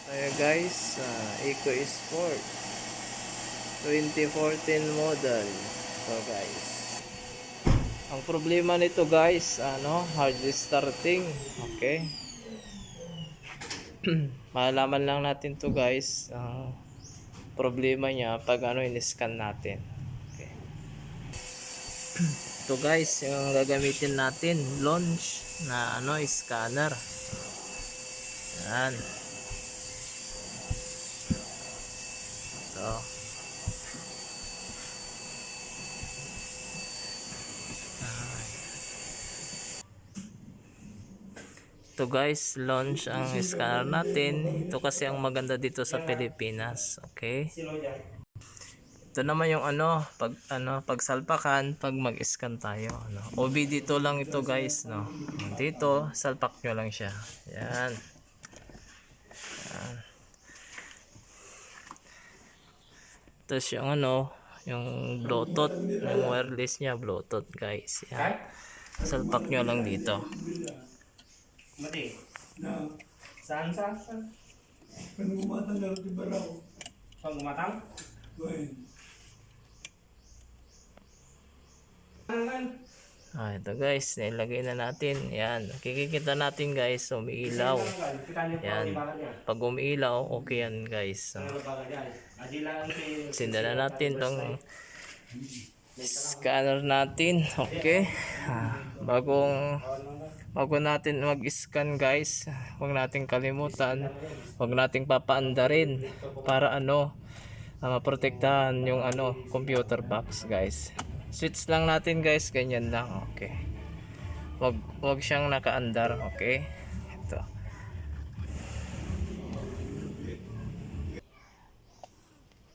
Ayan guys, Eco Sport 2014 model. So guys, ang problema nito guys, hard starting. Okay. Malalaman lang natin to guys, ang problema niya pag in-scan natin. Okay. Ito guys, yung gagamitin natin, launch na scanner. Yan. Ito. Ito guys, launch ang scanner natin. Ito kasi ang maganda dito sa Pilipinas. Okay? Ito naman yung pagsalpakan pag mag-scan tayo, OB dito lang ito guys, Dito, salpak nyo lang siya. Yan. Yan. Tapos yung yung Bluetooth, yung wireless niya, Bluetooth guys. Yan. Salpak nyo lang dito. Mati. Saan? Pag gumatang na rin ba raw? Pag gumatang? Gawin. Ito guys, nilagay na natin. Yan, kikikita natin guys, umiilaw. Yan, pag umiilaw, okay yan guys. Sinda na natin tong scanner natin. Okay. Bago natin mag-scan guys, huwag nating kalimutan, huwag nating papaandarin para maprotektahan yung computer box guys. Switch lang natin guys, ganyan lang. Okay. Wag siyang nakaandar, okay? Ito.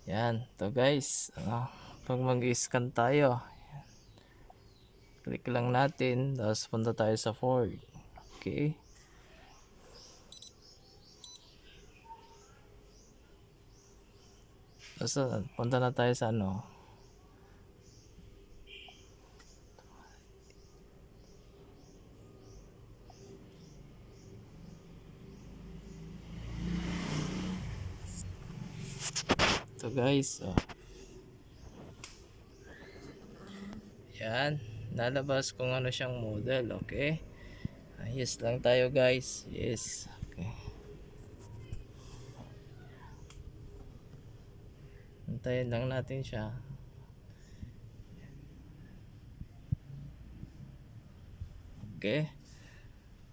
Yan, to guys. Pag mag-scan tayo, click lang natin, tapos punta tayo sa Ford. Okay. Tapos punta na tayo sa ito guys, yan, lalabas kung siyang model. Okay, yes lang tayo guys, yes. Okay, antayin lang natin siya. Okay,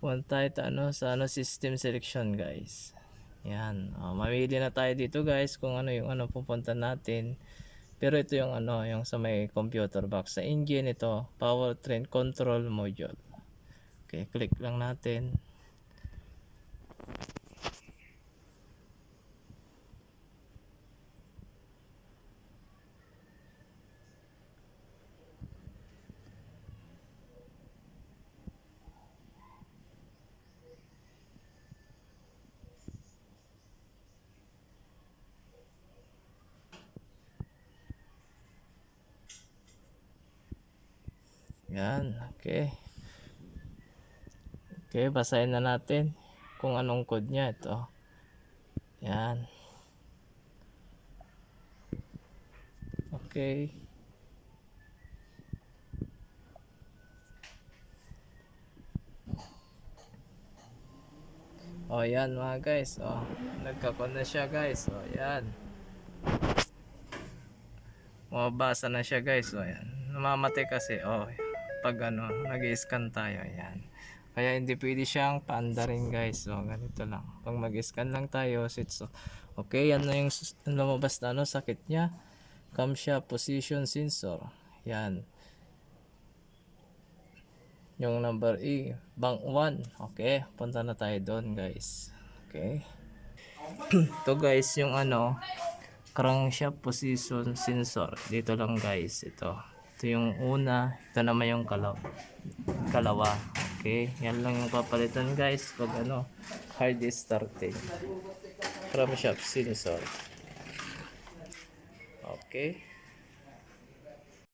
punta tayo sa system selection guys. Yan, mamili na tayo dito guys kung yung pupunta natin. Pero ito yung yung sa may computer box. Sa engine ito, powertrain control module. Okay, click lang natin. Yan, okay. Okay, basahin na natin kung anong code niya ito. Yan. Okay. Yan mga guys. Nagkakon na siya guys. Yan. Mabasa na siya guys. Yan. Namamatay kasi. Pag nag-scan tayo. Yan. Kaya hindi pwede siyang paandarin guys. Ganito lang. Pag mag-scan lang tayo, okay, yan na yung lumabas na sakit niya. Camshaft position sensor. Yan. Yung number bank 1. Okay, punta na tayo doon guys. Okay. Ito guys, yung crankshaft position sensor. Dito lang guys, ito. Ito yung una, ito naman yung kalawa. Okay, yan lang yung papalitan guys pag hard starting. Crankshaft sensor. Okay.